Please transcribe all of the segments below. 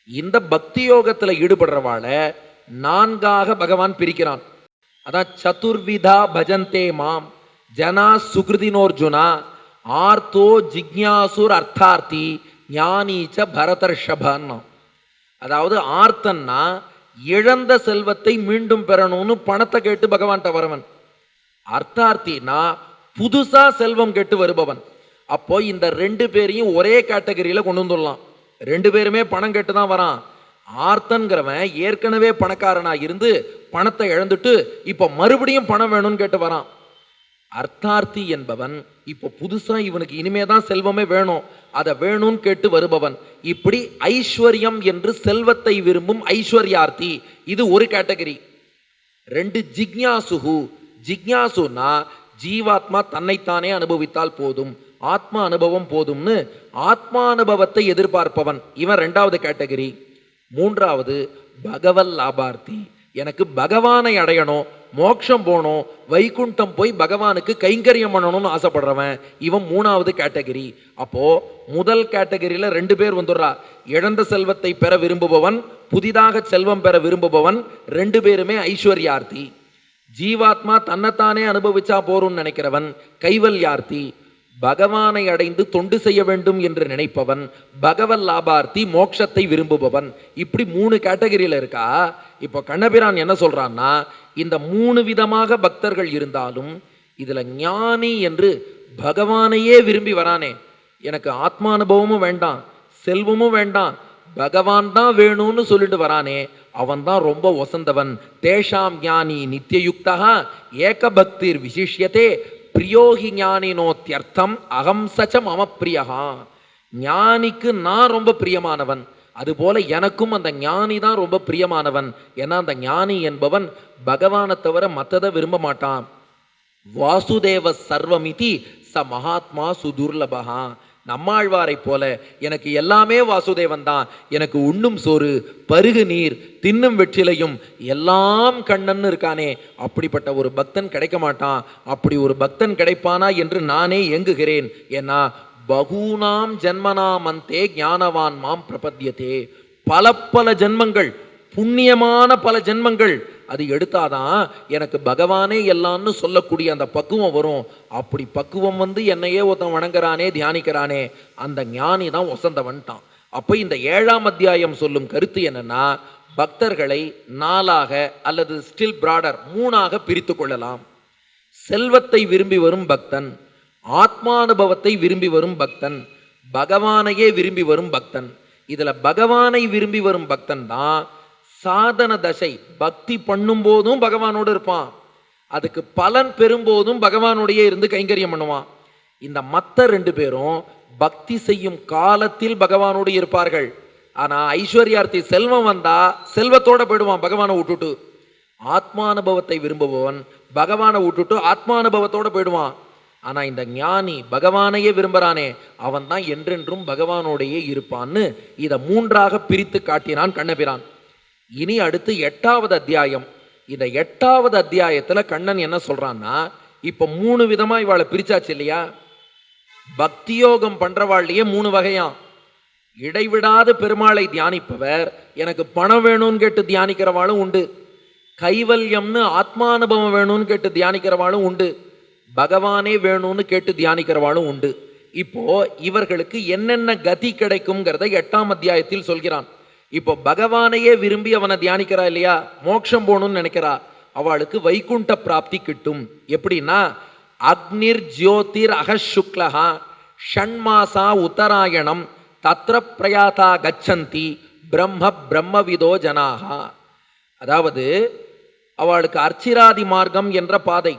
இந்த பக்தி யோகத்துல ஈடுபடுறவாள நான்காக பகவான் பிரிக்கிறான். அதான் சதுர்விதா பஜந்தே மாம் ஜனா சுகிருதினோர்ஜுனா ஆர்த்தோ ஜிக்ஞாசுர் அர்த்தார்த்தி ஞானீச்ச பரதர்ஷபன்னா. அதாவது ஆர்த்தன்னா இழந்த செல்வத்தை மீண்டும் பெறணும்னு பணத்தை கேட்டு பகவான்கிட்ட வரவன். அர்த்தார்த்தினா புதுசா செல்வம் கேட்டு வருபவன். அப்போ இந்த ரெண்டு பேரையும் ஒரே கேட்டகரியில கொண்டு வந்துடலாம். ரெண்டு பேருமே பணம் கேட்டு தான் வரான். ஆர்த்தன்கிறவன் ஏற்கனவே பணக்காரனா இருந்து பணத்தை இழந்துட்டு இப்ப மறுபடியும் பணம் வேணும்னு கேட்டு வரான். அர்த்தார்த்தி என்பவன் இப்போ புதுசா இவனுக்கு இனிமேதான் செல்வமே வேணும், அதை வேணும்னு கேட்டு வருபவன். இப்படி ஐஸ்வர்யம் என்று செல்வத்தை விரும்பும் ஐஸ்வர்யார்த்தி, இது ஒரு கேட்டகரி. ரெண்டு ஜிக்ஞாசுகு. ஜிக்ஞாசுனா ஜீவாத்மா தன்னைத்தானே அனுபவித்தால் போதும், ஆத்மா அனுபவம் போதும்னு ஆத்மானுபவத்தை எதிர்பார்ப்பவன், இவன் ரெண்டாவது கேட்டகரி. மூன்றாவது பகவல் லாபார்த்தி, எனக்கு பகவானை அடையணும், மோட்சம் போகணும், வைகுண்டம் போய் பகவானுக்கு கைங்கரியம் பண்ணணும்னு ஆசைப்படுறவன், இவன் மூணாவது கேட்டகரி. அப்போ முதல் கேட்டகரியில ரெண்டு பேர் வந்துடுறா. இழந்த செல்வத்தை பெற விரும்புபவன், புதிதாக செல்வம் பெற விரும்புபவன், ரெண்டு பேருமே ஐஸ்வர்யார்த்தி. ஜீவாத்மா தன்னைத்தானே அனுபவிச்சா போறோம்னு நினைக்கிறவன் கைவல்யார்த்தி. பகவானை அடைந்து தொண்டு செய்ய வேண்டும் என்று நினைப்பவன் பகவல் லாபார்த்தி, மோட்சத்தை விரும்புபவன். இப்படி மூணு கேட்டகரியில இருக்கா. இப்போ கண்ணபிரான் என்ன சொல்றான்னா, இந்த மூணு விதமாக பக்தர்கள் இருந்தாலும் இதுல ஞானி என்று பகவானையே விரும்பி வரானே, எனக்கு ஆத்மானுபவமும் வேண்டாம் செல்வமும் வேண்டாம் பகவான் தான் வேணும்னு சொல்லிட்டு வரானே, அவன் தான் ரொம்ப வசந்தவன். தேஷாம் ஞானி நித்தியயுக்தா ஏக பக்திர் விசிஷ்யதே பிரியோகி ஞானினோத்தியர்த்தம் அகம் சச்ச மம பிரியகா. ஞானிக்கு நான் ரொம்ப பிரியமானவன், அதுபோல எனக்கும் அந்த ஞானி தான் ரொம்ப பிரியமானவன். ஏன்னா அந்த ஞானி என்பவன் பகவானை தவிர மற்றதை விரும்ப மாட்டான். வாசுதேவ சர்வமிதி ச மகாத்மா சுதுர்லபகா. நம்மாழ்வாரை போல எனக்கு எல்லாமே வாசுதேவன் தான், எனக்கு உண்ணும் சோறு பருகு நீர் தின்னும் வெற்றிலையும் எல்லாம் கண்ணன்னு இருக்கானே, அப்படிப்பட்ட ஒரு பக்தன் கிடைக்க மாட்டான். அப்படி ஒரு பக்தன் கிடைப்பானா என்று நானே ஏங்குகிறேன். ஏன்னா பகூனாம் ஜன்மனாம் அந்தே ஞானவான் மாம் பிரபத்யதே. பல பல ஜென்மங்கள், புண்ணியமான பல ஜென்மங்கள் அது எடுத்தாதான் எனக்கு பகவானே எல்லாம்னு சொல்லக்கூடிய அந்த பக்குவம் வரும். அப்படி பக்குவம் வந்து என்னையே ஒருத்தன் வணங்குறானே தியானிக்கிறானே, அந்த ஞானி தான் வசந்தவன்ட்டான். அப்போ இந்த 7ஆம் அத்தியாயம் சொல்லும் கருத்து என்னன்னா, பக்தர்களை 4ஆக அல்லது ஸ்டில் பிராடர் 3ஆக பிரித்து கொள்ளலாம். செல்வத்தை விரும்பி வரும் பக்தன், ஆத்மானுபவத்தை விரும்பி வரும் பக்தன், பகவானையே விரும்பி வரும் பக்தன். இதுல பகவானை விரும்பி வரும் பக்தன் தான் சாதன தசை, பக்தி பண்ணும் போதும் பகவானோடு இருப்பான், அதுக்கு பலன் பெறும்போதும் பகவானோடையே இருந்து கைங்கரியம் பண்ணுவான். இந்த மற்ற ரெண்டு பேரும் பக்தி செய்யும் காலத்தில் பகவானோடு இருப்பார்கள். ஆனா ஐஸ்வர்யார்த்தி செல்வம் வந்தா செல்வத்தோட போயிடுவான் பகவானை விட்டுட்டு. ஆத்மானுபவத்தை விரும்புபவன் பகவானை விட்டுட்டு ஆத்மானுபவத்தோட போயிடுவான். ஆனா இந்த ஞானி பகவானையே விரும்புறானே, அவன் தான் என்றென்றும் பகவானோடையே இருப்பான்னு இதை 3ஆக பிரித்து காட்டினான் கண்ணபிரான். இனி அடுத்து 8வது அத்தியாயம். இந்த 8வது அத்தியாயத்துல கண்ணன் என்ன சொல்றான்னா, இப்ப 3 விதமா இவாளை பிரிச்சாச்சு இல்லையா. பக்தியோகம் பண்றவாள்லயே 3 வகையாம். இடைவிடாது பெருமாளை தியானிப்பவர், எனக்கு பணம் வேணும்னு கேட்டு தியானிக்கிறவாளும் உண்டு. கைவல்யம்னு ஆத்மானுபவம் வேணும்னு கேட்டு தியானிக்கிறவாளும் உண்டு. பகவானே வேணும்னு கேட்டு தியானிக்கிறவாளும் உண்டு. இப்போ இவர்களுக்கு என்னென்ன கதி கிடைக்கும்ங்கிறத 8ஆம் அத்தியாயத்தில் சொல்கிறான். இப்போ பகவானையே விரும்பி அவனை தியானிக்கிறா இல்லையா, மோட்சம் போகணும்னு நினைக்கிறா, அவளுக்கு வைகுண்ட பிராப்தி கிட்டும். எப்படின்னா, அக்னிர் ஜோதிர் அகசுக்லஹா ஷண்மாசா உத்தராயணம் தத்ர பிரயாதா கச்சந்தி பிரம்ம பிரம்மவிதோ ஜனாகா. அதாவது அவளுக்கு அர்ச்சிராதி மார்க்கம் என்ற பாதை.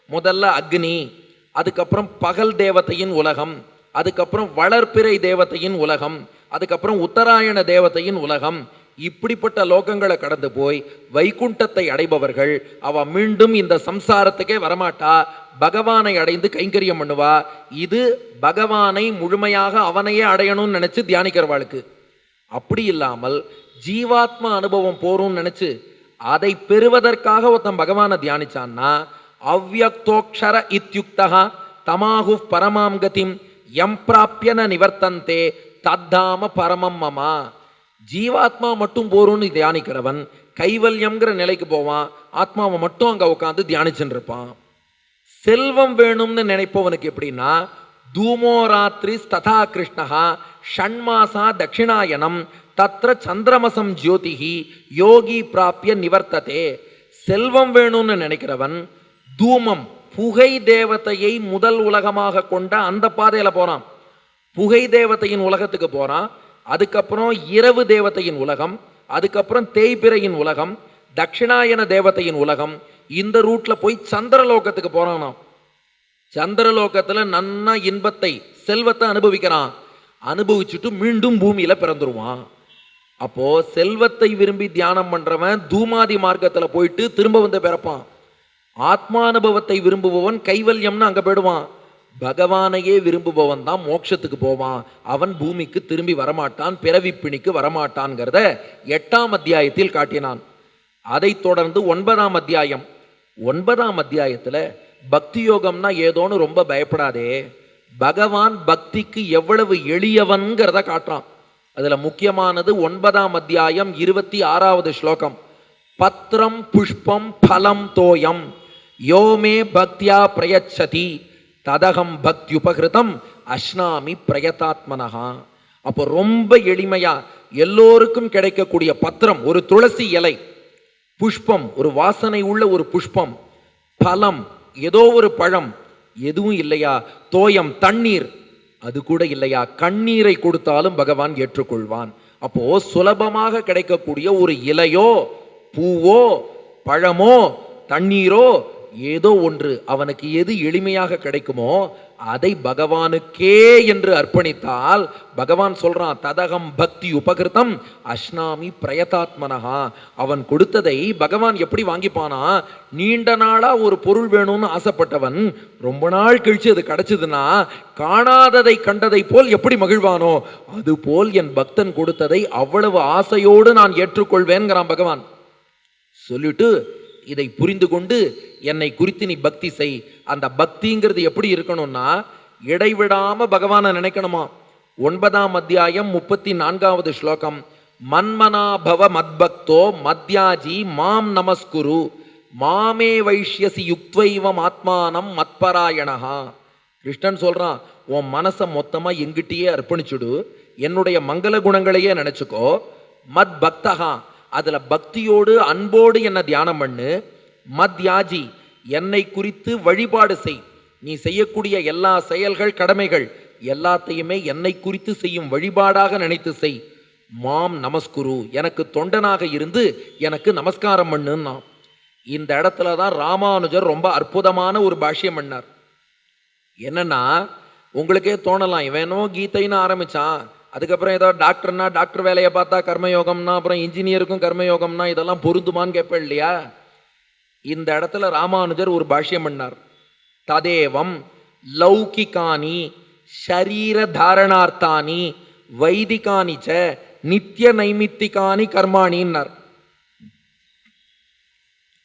முதல்ல அக்னி, அதுக்கப்புறம் பகல் தேவதையின் உலகம், அதுக்கப்புறம் வளர்ப்பிறை தேவதையின் உலகம், அதுக்கப்புறம் உத்தராயண தேவதையின் உலகம். இப்படிப்பட்ட லோகங்களை கடந்து போய் வைகுண்டத்தை அடைபவர்கள் அவ மீண்டும் இந்த சம்சாரத்துக்கே வரமாட்டா, பகவானை அடைந்து கைங்கரியம் பண்ணுவா. இது பகவானை முழுமையாக அவனையே அடையணும்னு நினைச்சு தியானிக்கிறவாளுக்கு. அப்படி இல்லாமல் ஜீவாத்மா அனுபவம் போறோம்னு நினைச்சு அதை பெறுவதற்காக ஒருத்தன் பகவானை தியானிச்சான்னா, அவ்யக்தோக்ஷர இத்யுக்தா தமாஹு பரமாம் கதிம் எம் பிராப்யன நிவர்த்தந்தே தத்தாம பரமம் மமா. ஜீவாத்மா மட்டும் போறோம்னு தியானிக்கிறவன் கைவல்யம்ங்கிற நிலைக்கு போவான். ஆத்மாவை மட்டும் அங்க உட்காந்து தியானிச்சுட்டு இருப்பான். செல்வம் வேணும்னு நினைப்பவனுக்கு எப்படின்னா, தூமோ ராத்திரி ததா கிருஷ்ணா ஷண்மாசா தட்சிணாயனம் தத்ர சந்திரமசம் ஜோதிஹி யோகி பிராப்பிய நிவர்த்ததே. செல்வம் வேணும்னு நினைக்கிறவன் தூமம் புகை தேவதையை முதல் உலகமாக கொண்ட அந்த பாதையில போறான். புகை தேவதையின் உலகத்துக்கு போறான். அதுக்கப்புறம் இரவு தேவதையின் உலகம், அதுக்கப்புறம் தேய்பிரையின் உலகம், தட்சிணாயன தேவதையின் உலகம். இந்த ரூட்ல போய் சந்திரலோகத்துக்கு போறானாம். சந்திரலோகத்துல நன்னா இன்பத்தை செல்வத்தை அனுபவிக்கிறான். அனுபவிச்சுட்டு மீண்டும் பூமியில பிறந்துருவான். அப்போ செல்வத்தை விரும்பி தியானம் பண்றவன் தூமாதி மார்க்கத்துல போயிட்டு திரும்ப வந்து பிறப்பான். ஆத்மானுபவத்தை விரும்புபவன் கைவல்யம்னு அங்க போயிடுவான். பகவானையே விரும்புபவன் தான் மோட்சத்துக்கு போவான். அவன் பூமிக்கு திரும்பி வரமாட்டான், பிறவி பிணிக்கு வரமாட்டான்கிறத 8ஆம் அத்தியாயத்தில் காட்டினான். அதைத் தொடர்ந்து 9ஆம் அத்தியாயம். 9ஆம் அத்தியாயத்துல பக்தி யோகம்னா ஏதோன்னு ரொம்ப பயப்படாதே, பகவான் பக்திக்கு எவ்வளவு எளியவன்கிறத காட்டுறான். அதுல முக்கியமானது 9ஆம் அத்தியாயம் 26வது ஸ்லோகம். பத்ரம் புஷ்பம் பலம் தோயம் யோமே பக்தியா பிரயச்சதி ததகம் பக்தியுபகிருதம் அஷ்னாமி பிரயதாத்மனஹா. அப்போ ரொம்ப எளிமையா எல்லோருக்கும் கிடைக்கக்கூடிய பத்திரம் ஒரு துளசி இலை, புஷ்பம் ஒரு வாசனை உள்ள ஒரு புஷ்பம், பலம் ஏதோ ஒரு பழம், எதுவும் இல்லையா, தோயம் தண்ணீர், அது கூட இல்லையா, கண்ணீரை கொடுத்தாலும் பகவான் ஏற்றுக்கொள்வான். அப்போ சுலபமாக கிடைக்கக்கூடிய ஒரு இலையோ பூவோ பழமோ தண்ணீரோ ஏதோ ஒன்று அவனுக்கு எது எளிமையாக கிடைக்குமோ அதை பகவானுக்கே என்று அர்ப்பணித்தால் பகவான் சொல்றான், ததகம் பக்தி உபகிருதம் அஷ்னாமி பிரயதாத்மனஹா. அவன் கொடுத்ததை பகவான் எப்படி வாங்கிப்பானா, நீண்ட நாளா ஒரு பொருள் வேணும்னு ஆசைப்பட்டவன் ரொம்ப நாள் கழிச்சு அது கிடைச்சதுன்னா காணாததை கண்டதை போல் எப்படி மகிழ்வானோ அது போல் என் பக்தன் கொடுத்ததை அவ்வளவு ஆசையோடு நான் ஏற்றுக்கொள்வேன்கிறான் பகவான். சொல்லிட்டு இதை புரிந்து கொண்டு என்னை குறித்து நீ பக்தி செய். அந்த பக்திங்கிறது எப்படி இருக்கணும்னா இடைவிடாம பகவானை நினைக்கணுமா. 9ஆம் அத்தியாயம் 34வது ஸ்லோகம். மன்மனாபவ மத்பக்தோ மத்யாஜி மாம் நமஸ்குரு மாமே வைஷ்யசி யுக்த்வைவம் ஆத்மானம் மத்பராயணஹா. கிருஷ்ணன் சொல்றான், உன் மனசை மொத்தமா எங்கிட்டயே அர்ப்பணிச்சுடு, என்னுடைய மங்கள குணங்களையே நினைச்சுக்கோ. மத் பக்தஹா, அதுல பக்தியோடு அன்போடு என்ன தியானம் பண்ணு. மத்யாஜி, என்னை குறித்து வழிபாடு செய். நீ செய்யக்கூடிய எல்லா செயல்கள் கடமைகள் எல்லாத்தையுமே என்னை குறித்து செய்யும் வழிபாடாக நினைத்து செய். மாம் நமஸ்குரு, எனக்கு தொண்டனாக இருந்து எனக்கு நமஸ்காரம் பண்ணுன்னா. இந்த இடத்துல தான் ராமானுஜர் ரொம்ப அற்புதமான ஒரு பாஷ்யம் பண்ணார். என்னன்னா, உங்களுக்கே தோணலாம், இவனோ கீதைன்னு ஆரம்பிச்சான், அதுக்கப்புறம் ஏதோ டாக்டர்னா டாக்டர் வேலையை பார்த்தா கர்மயோகம்னா, அப்புறம் இன்ஜினியருக்கும் கர்மயோகம்னா இதெல்லாம் பொருந்துமான்னு கேட்பேன் இல்லையா. இந்த இடத்துல ராமானுஜர் ஒரு பாஷ்யம் பண்ணார். ததேவம் லௌகிகானி ஷரீர தாரணார்த்தானி வைதிகானி ச நித்திய நைமித்திகானி கர்மாணின்னார்.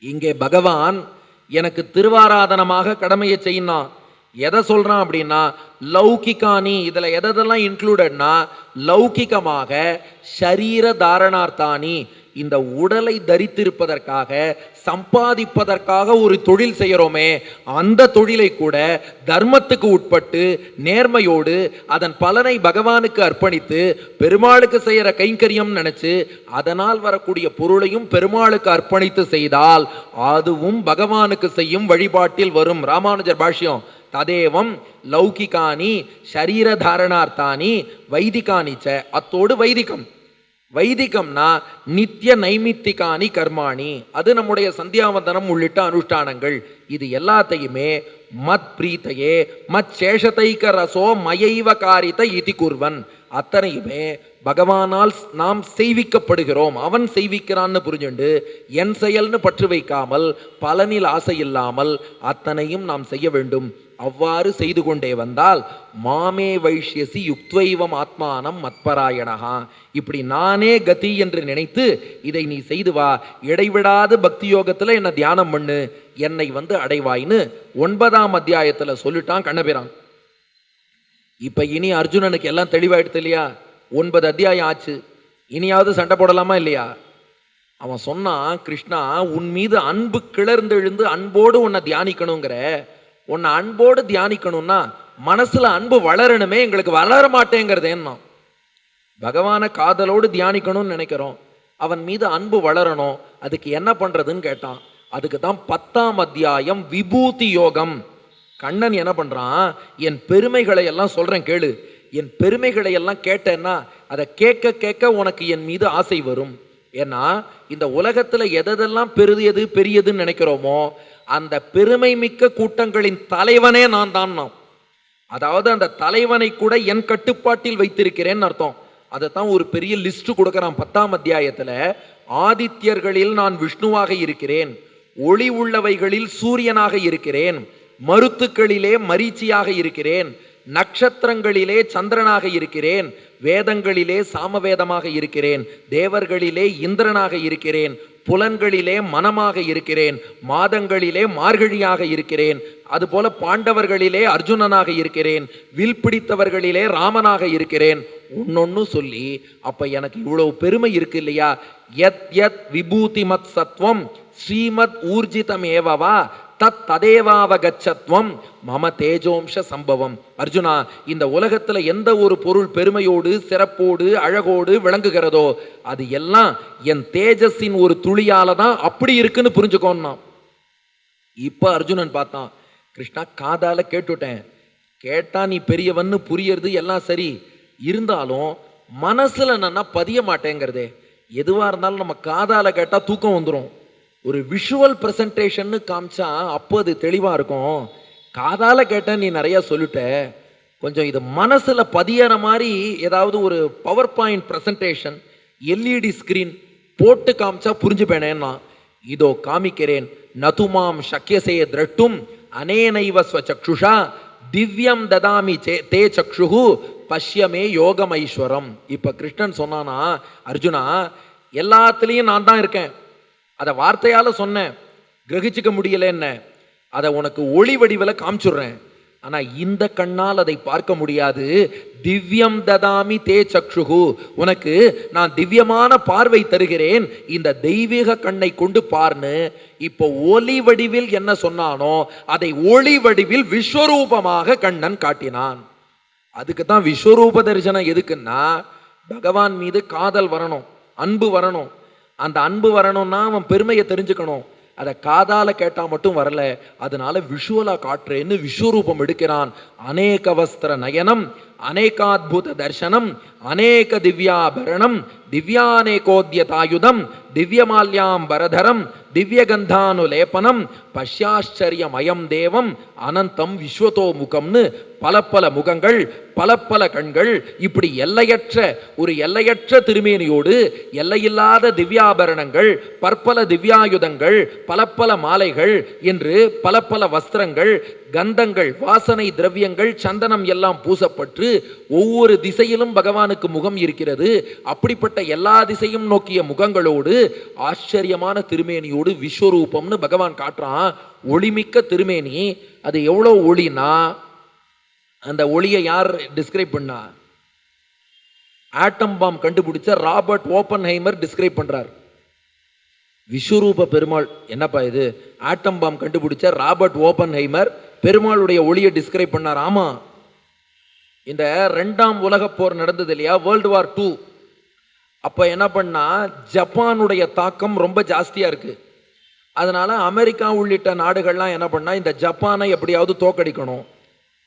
இங்கே பகவான் எனக்கு திருவாராதனமாக கடமையை செய்யணும். எதை சொல்றான் அப்படின்னா லௌகிகானி, இதுல எதெல்லாம் இன்க்ளூடட்னா லௌகிகமாக ஷரீர தாரணார்த்தானி, இந்த உடலை தரித்திருப்பதற்காக சம்பாதிப்பதற்காக ஒரு தொழில் செய்யறோமே அந்த தொழிலை கூட தர்மத்துக்கு உட்பட்டு நேர்மையோடு அதன் பலனை பகவானுக்கு அர்ப்பணித்து பெருமாளுக்கு செய்யற கைங்கரியம் நினைச்சு அதனால் வரக்கூடிய பொருளையும் பெருமாளுக்கு அர்ப்பணித்து செய்தால் அதுவும் பகவானுக்கு செய்யும் வழிபாட்டில் வரும். ராமானுஜர் பாஷ்யம். ததேவம் லௌகிகானி ஷரீர தாரணார்த்தானி வைதிகானி ச. அத்தோடு வைதிகம், வைதிகம்னா நித்திய நைமித்திகானி கர்மாணி, அது நம்முடைய சந்தியாவந்தனம் உள்ளிட்ட அனுஷ்டானங்கள். இது எல்லாத்தையுமே மத் பிரீத்தையே மத் சேஷதைக ரசோ மயைவ காரித இதி குர்வன், அத்தனையுமே பகவானால் நாம் செய்விக்கப்படுகிறோம், அவன் செய்விக்கிறான்னு புரிஞ்சுண்டு என் செயல்னு பற்று வைக்காமல் பலனில் ஆசை இல்லாமல் அத்தனையும் நாம் செய்ய வேண்டும். அவ்வாறு செய்து கொண்டே வந்தால் மாமே வைஷ்யசி யுக்த்வைவம் ஆத்மானம் மத்பராயணஹா, இப்படி நானே கதி என்று நினைத்து இதை நீ செய்து வா, இடைவிடாத பக்தி யோகத்துல என்ன தியானம் பண்ணு, என்னை அடைவாயின்னு 9ஆம் அத்தியாயத்துல சொல்லிட்டான் கண்ணபிரான். இப்ப இனி அர்ஜுனனுக்கு எல்லாம் தெளிவாயிடுது இல்லையா. 9 அத்தியாயம் ஆச்சு. இனியாவது சண்டை போடலாமா இல்லையா? அவன் சொன்னான், கிருஷ்ணா உன் மீது அன்பு கிளர்ந்தெழுந்து அன்போடு உன்னை தியானிக்கணுங்கிற, உன்னை அன்போடு தியானிக்கணும்னா மனசுல அன்பு வளரணுமே, எங்களுக்கு வளர மாட்டேங்கிறதேன்னா. பகவானை காதலோடு தியானிக்கணும்னு நினைக்கிறோம், அவன் மீது அன்பு வளரணும், அதுக்கு என்ன பண்றதுன்னு கேட்டான். அதுக்கு தான் 10ஆம் அத்தியாயம் விபூதி யோகம். கண்ணன் என்ன பண்றான், என் பெருமைகளை எல்லாம் சொல்றேன் கேளு, என் பெருமைகளை எல்லாம் கேட்டேன்னா அதை கேட்க கேட்க உனக்கு என் மீது ஆசை வரும். ஏன்னா இந்த உலகத்துல எதெல்லாம் பெரியது பெரியதுன்னு நினைக்கிறோமோ அந்த பெருமை மிக்க கூட்டங்களின் தலைவனே நான் தான். அதாவது அந்த தலைவனை கூட என் கட்டுப்பாட்டில் வைத்திருக்கிறேன்னு அர்த்தம். அதைத்தான் ஒரு பெரிய லிஸ்ட் கொடுக்கிறான் 10ஆம் அத்தியாயத்துல. ஆதித்யர்களில் நான் விஷ்ணுவாக இருக்கிறேன், ஒளி உள்ளவைகளில் சூரியனாக இருக்கிறேன், மருத்துக்களிலே மரீச்சியாக இருக்கிறேன், நட்சத்திரங்களிலே சந்திரனாக இருக்கிறேன், வேதங்களிலே சாமவேதமாக இருக்கிறேன், தேவர்களிலே இந்திரனாக இருக்கிறேன், புலன்களிலே மனமாக இருக்கிறேன், மாதங்களிலே மார்கழியாக இருக்கிறேன், அதுபோல பாண்டவர்களிலே அர்ஜுனனாக இருக்கிறேன், வில் பிடித்தவர்களிலே ராமனாக இருக்கிறேன், ஒன்னொன்னு சொல்லி. அப்ப எனக்கு இவ்வளவு பெருமை இருக்கு இல்லையா? யத் யத் விபூதிமத் சத்வம் ஸ்ரீமத் ஊர்ஜிதம் ஏவவா தத் ததேவாவகச்சத்வம் மம தேஜோம்ச சம்பவம். அர்ஜுனா, இந்த உலகத்துல எந்த ஒரு பொருள் பெருமையோடு சிறப்போடு அழகோடு விளங்குகிறதோ அது எல்லாம் என் தேஜஸின் ஒரு துளியால தான் அப்படி இருக்குன்னு புரிஞ்சுக்கோன்னா. இப்ப அர்ஜுனன் பார்த்தான், கிருஷ்ணா காதால கேட்டுட்டேன், கேட்டா நீ பெரியவன்னு புரியறது எல்லாம் சரி, இருந்தாலும் மனசுல நான் பதிய மாட்டேங்கிறதே. எதுவா இருந்தாலும் நம்ம காதால கேட்டா தூக்கம் வந்துடும். ஒரு விஷுவல் பிரசன்டேஷன் காமிச்சா அப்போ அது தெளிவா இருக்கும். காதால கேட்ட நீ நிறைய சொல்லிட்ட, கொஞ்சம் இது மனசுல பதியற மாதிரி ஏதாவது ஒரு power point presentation LED screen போட்டு காமிச்சா புரிஞ்சுப்பேனேன்னா. இதோ காமிக்கிறேன். நதுமாம் சக்கியசே திரட்டும் அனேனைவ ஸ்வசக்ஷுஷா திவ்யம் ததாமி தே சக்ஷுஹு பஷ்யமே யோகம் ஐஸ்வரம். இப்ப கிருஷ்ணன் சொன்னானா, அர்ஜுனா எல்லாத்துலயும் நான் தான் இருக்கேன், அதை வார்த்தையால சொன்னேன், கிரகிச்சுக்க முடியல என்ன, அதை உனக்கு ஒளி வடிவில் காமிச்சுடுறேன், ஆனா இந்த கண்ணால் அதை பார்க்க முடியாது. திவ்யம் ததாமி தே சக்ஷுகு, உனக்கு நான் திவ்யமான பார்வை தருகிறேன், இந்த தெய்வீக கண்ணை கொண்டு பார்னு. இப்போ ஒளி வடிவில் என்ன சொன்னானோ அதை ஒளி வடிவில் விஸ்வரூபமாக கண்ணன் காட்டினான். அதுக்கு தான் விஸ்வரூப தரிசனம். எதுக்குன்னா பகவான் மீது காதல் வரணும், அன்பு வரணும். அந்த அன்பு வரணும்னா அவன் பெருமையை தெரிஞ்சுக்கணும். அதை காதால கேட்டா மட்டும் வரல, அதனால விஷுவலா காட்டுறேன்னு விஸ்வரூபம் எடுக்கிறான். அநேக வஸ்திர நயனம் அநேகாத்புத தர்சனம் அநேக திவ்யாபரணம் திவ்யானேகோத்யதாயுதம் திவ்யமால்யாம் பரதரம் திவ்யகந்தானுலேபனம் பஷ்யாச்சரியமயம் தேவம் அனந்தம் விஸ்வதோ முகம்னு பல பல முகங்கள், பல பல கண்கள், இப்படி எல்லையற்ற திருமேனியோடு எல்லையில்லாத திவ்யாபரணங்கள், பற்பல திவ்யாயுதங்கள், பல பல மாலைகள் என்று பல பல வஸ்திரங்கள், கந்தங்கள், வாசனை திரவியங்கள், சந்தனம் எல்லாம் பூசப்பட்டு ஒவ்வொரு திசையிலும் பகவானுக்கு முகம் இருக்கிறது. அப்படிப்பட்ட எல்லா திசையும் நோக்கிய முகங்களோடு ஆச்சரியமான திருமேனியோடு விஸ்வரூபம்னு பகவான் காட்டுறான். ஒளிமிக்க திருமேனி. அது எவ்வளவு ஒளினா, அந்த ஒளியை யார் டிஸ்கிரைப் பண்ணா? ஆட்டம் பாம் கண்டுபிடிச்ச ராபர்ட் ஓப்பன்ஹைமர் டிஸ்கிரைப் பண்றார். விஸ்வரூப பெருமாள். என்னப்பா இது, ஆட்டம் பாம் கண்டுபிடிச்ச ராபர்ட் ஓப்பன்ஹைமர் பெருமாளுடைய ஒளியை டிஸ்கிரைப் பண்ணார். ஆமா, இந்த 2ஆம் உலக போர் நடந்தது இல்லையா, வேர்ல்டு வார் 2. அப்ப என்ன பண்ணா, ஜப்பானுடைய தாக்கம் ரொம்ப ஜாஸ்தியா இருக்கு. அதனால அமெரிக்கா உள்ளிட்ட நாடுகள்லாம் என்ன பண்ணா, இந்த ஜப்பானை எப்படியாவது தோக்கடிக்கணும்,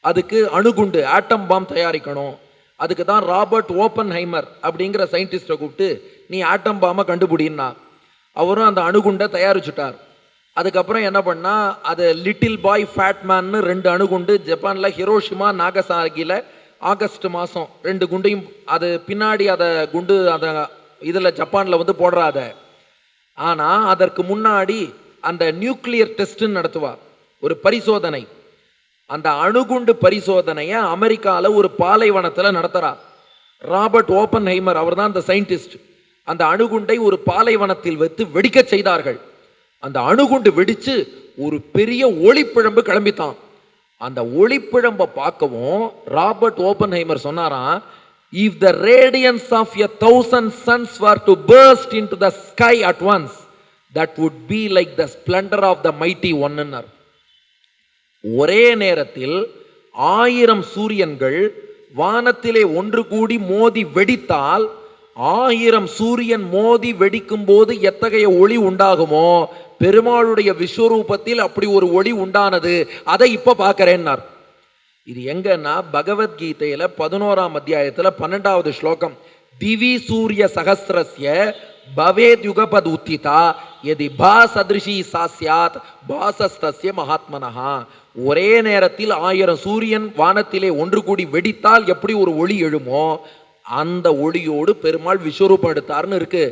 அதுக்கு அணுகுண்டு ஆட்டம் பாம் தயாரிக்கணும். அதுக்கு தான் ராபர்ட் ஓப்பன்ஹைமர் அப்படிங்கிற சயின்டிஸ்டை கூப்பிட்டு நீ ஆட்டம் பாமை கண்டுபிடினா. அவரும் அந்த அணுகுண்டை தயாரிச்சுட்டார். அதுக்கப்புறம் என்ன பண்ணா, அது லிட்டில் பாய் ஃபேட் மேன்னு 2 அணுகுண்டு ஜப்பான்ல ஹிரோஷிமா நாகசாகில ஆகஸ்ட் மாதம் 2 குண்டையும், அது பின்னாடி அதை குண்டு அதை இதில் ஜப்பானில் வந்து போடுறாத. ஆனால் அதற்கு முன்னாடி அந்த நியூக்ளியர் டெஸ்ட்னு நடத்துவார், ஒரு பரிசோதனை. அந்த அணுகுண்டு பரிசோதனையை அமெரிக்காவில் ஒரு பாலைவனத்தில் நடத்துகிறார் ராபர்ட் ஓப்பன்ஹைமர். அவர் தான் அந்த சயின்டிஸ்ட். அந்த அணுகுண்டை ஒரு பாலைவனத்தில் வைத்து வெடிக்க செய்தார்கள். அந்த அணுகுண்டு வெடிச்சு ஒரு பெரிய ஒளிப்பிழம்பு கிளம்பித்தான். அந்த ஒளிப்பிழம்பை பார்க்கவும் ராபர்ட் ஓப்பன்ஹைமர் சொன்னாராம், If the radiance of 1,000 suns were to burst into the sky at once, that would be like the splendor of the mighty one. ஒரே நேரத்தில் 1000 சூரியன்கள் வானத்திலே ஒன்று கூடி மோதி வெடித்தால் 1000 சூரியன் மோதி வெடிக்கும் போது எத்தகைய ஒளி உண்டாகுமோ, பெருமாளுடைய விஸ்வரூபத்தில் அப்படி ஒரு ஒளி உண்டானது. அதை இப்ப பார்க்கிறேன்னார். இது எங்கன்னா பகவத்கீதையில 11ஆம் அத்தியாயத்துல 12வது ஸ்லோகம். திவி சூரிய சகஸ்ரஸ்ய பவேத் யுகபத் உத்திதா யதி பாசத்ருஷி சாஸ்யாத் பாசஸ்தஸ்ய மகாத்மனஹா. ஒரே நேரத்தில் 1000 சூரியன் வானத்திலே ஒன்று கூடி வெடித்தால் எப்படி ஒரு ஒளி எழுமோ, அந்த ஒளியோடு பெருமாள் விஸ்வரூபம் எடுத்தார்னு இருக்கு.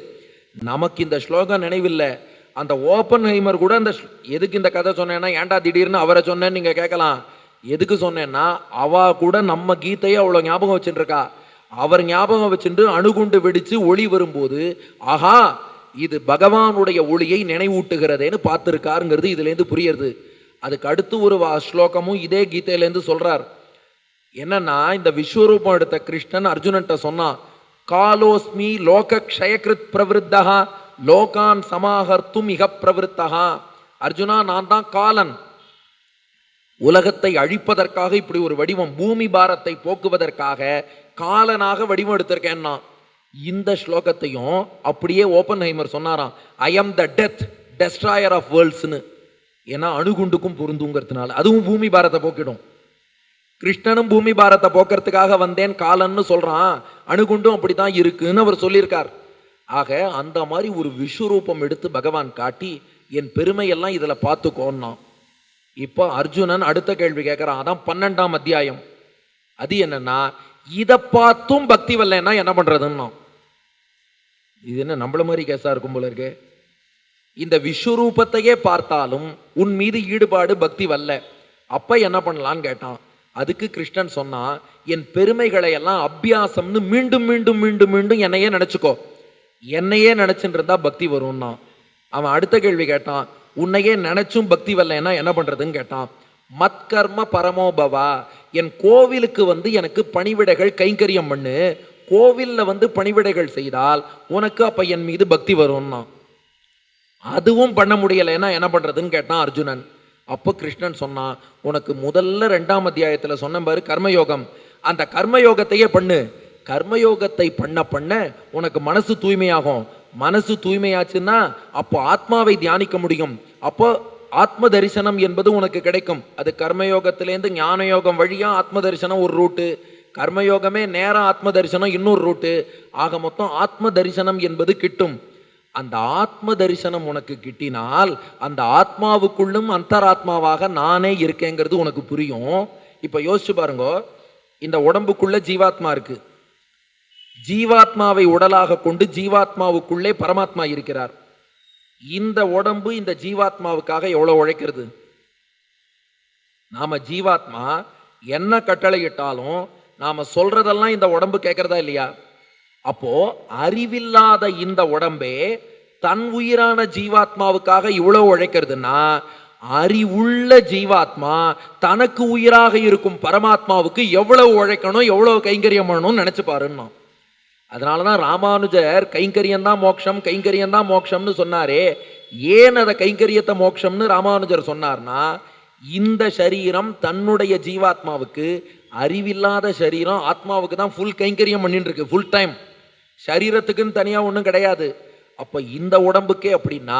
நமக்கு இந்த ஸ்லோகம் நினைவில்லை. அந்த ஓப்பன்ஹைமர் கூட அந்த எதுக்கு இந்த கதை சொன்னேன்னா, ஏன்டா திடீர்னு அவரை சொன்னேன்னு நீங்க கேட்கலாம். எதுக்கு சொன்னேன்னா, அவ கூட நம்ம கீதையை அவ்வளோ ஞாபகம் வச்சுட்டு இருக்கா. அவர் ஞாபகம் வச்சுட்டு அணுகுண்டு வெடிச்சு ஒளி வரும்போது, ஆஹா இது பகவானுடைய ஒளியை நினைவூட்டுகிறதேன்னு பார்த்துருக்காருங்கிறது இதுலேருந்து புரியுது. அதுக்கு அடுத்து ஒரு ஸ்லோகமும் இதே கீதையிலேருந்து சொல்றார். என்னன்னா, இந்த விஸ்வரூபம் எடுத்த கிருஷ்ணன் அர்ஜுனன்ட்ட சொன்னான், காலோஸ்மி லோக க்ஷயகிருத் பிரவருத்தா லோகான் சமாஹர்த்தும் மிக பிரவருத்தா. அர்ஜுனா, நான் தான் காலன், உலகத்தை அழிப்பதற்காக இப்படி ஒரு வடிவம், பூமி பாரத்தை போக்குவதற்காக காலனாக வடிவம் எடுத்திருக்கேன்னா. இந்த ஸ்லோகத்தையும் அப்படியே ஓப்பன்ஹைமர் சொன்னாராம், I am the death destroyer of வேர்ல்ட்ஸ்னு. ஏன்னா அணுகுண்டுக்கும் பொருந்துங்கிறதுனால அதுவும் பூமி பாரத்தை போக்கிடும். கிருஷ்ணனும் பூமி பாரத்தை போக்குறதுக்காக வந்தேன் காலன்னு சொல்றான், அணுகுண்டும் அப்படித்தான் இருக்குன்னு அவர் சொல்லியிருக்கார். ஆக அந்த மாதிரி ஒரு விஸ்வரூபம் எடுத்து பகவான் காட்டி என் பெருமையெல்லாம் இதுல பார்த்துக்கோன்னா. இப்போ அர்ஜுனன் அடுத்த கேள்வி கேட்கிறான். அதான் 12ஆம் அத்தியாயம். அது என்னன்னா, இதை பார்த்தும் பக்தி வரலன்னா என்ன பண்றதுன்னா, இது என்ன நம்மள மாதிரி கேஸா இருக்கும் போல இருக்கு. இந்த விஸ்வரூபத்தையே பார்த்தாலும் உன் மீது ஈடுபாடு பக்தி வரல, அப்ப என்ன பண்ணலான்னு கேட்டான். அதுக்கு கிருஷ்ணன் சொன்னா, என் பெருமைகளை எல்லாம் அபியாசம்னு மீண்டும் மீண்டும் மீண்டும் மீண்டும் என்னையே நினைச்சுக்கோ. என்னையே நினைச்சுட்டு இருந்தா பக்தி வரும்னா. அவன் அடுத்த கேள்வி கேட்டான், உன்னையே நினைச்சும் பக்தி வரலன்னா என்ன பண்றதுன்னு கேட்டான். மத்கர்ம பரமோபவா, என் கோவிலுக்கு வந்து எனக்கு பணிவிடைகள் கைங்கரியம் பண்ணு, கோவில்ல பணிவிடைகள் செய்தால் உனக்கு அப்ப என் மீது பக்தி வரும்னா. அதுவும் பண்ண முடியலைன்னா என்ன பண்றதுன்னு கேட்டான் அர்ஜுனன். அப்போ கிருஷ்ணன் சொன்னான், உனக்கு முதல்ல 2ஆம் அத்தியாயத்துல சொன்ன பாரு கர்மயோகம், அந்த கர்மயோகத்தையே பண்ணு. கர்மயோகத்தை பண்ண பண்ண உனக்கு மனசு தூய்மையாகும். மனசு தூய்மையாச்சுன்னா அப்போ ஆத்மாவை தியானிக்க முடியும். அப்போ ஆத்ம தரிசனம் என்பது உனக்கு கிடைக்கும். அது கர்மயோகத்திலேருந்து ஞான யோகம் வழியா ஆத்ம தரிசனம் ஒரு ரூட்டு, கர்மயோகமே நேரம் ஆத்ம தரிசனம் இன்னொரு ரூட்டு. ஆக மொத்தம் ஆத்ம தரிசனம் என்பது கிட்டும். அந்த ஆத்ம தரிசனம் உனக்கு கிட்டினால் அந்த ஆத்மாவுக்குள்ளும் அந்தராத்மாவாக நானே இருக்கேங்கிறது உனக்கு புரியும். இப்ப யோசிச்சு பாருங்க, இந்த உடம்புக்குள்ள ஜீவாத்மா இருக்கு. ஜீவாத்மாவை உடலாக கொண்டு ஜீவாத்மாவுக்குள்ளே பரமாத்மா இருக்கிறார். இந்த உடம்பு இந்த ஜீவாத்மாவுக்காக எவ்வளவு உழைக்கிறது? நாம ஜீவாத்மா என்ன கட்டளையிட்டாலும் நாம சொல்றதெல்லாம் இந்த உடம்பு கேட்கறதா இல்லையா? அப்போ அறிவில்லாத இந்த உடம்பே தன் உயிரான ஜீவாத்மாவுக்காக இவ்வளவு உழைக்கிறதுனா, அறிவுள்ள ஜீவாத்மா தனக்கு உயிராக இருக்கும் பரமாத்மாவுக்கு எவ்வளவு உழைக்கணும், எவ்வளவு கைங்கரியம் பண்ணணும்னு நினைச்சு பாருன்னா. அதனாலதான் ராமானுஜர் கைங்கரியம்தான் மோட்சம், கைங்கரியம்தான் மோட்சம்னு சொன்னாரே. ஏன் அதை கைங்கரியத்தை மோட்சம்னு ராமானுஜர் சொன்னார்னா, இந்த சரீரம் தன்னுடைய ஜீவாத்மாவுக்கு, அறிவில்லாத சரீரம் ஆத்மாவுக்கு தான் ஃபுல் கைங்கரியம் பண்ணிட்டு இருக்கு, ஃபுல் டைம். சரீரத்துக்குன்னு தனியா ஒன்றும் கிடையாது. அப்ப இந்த உடம்புக்கே அப்படின்னா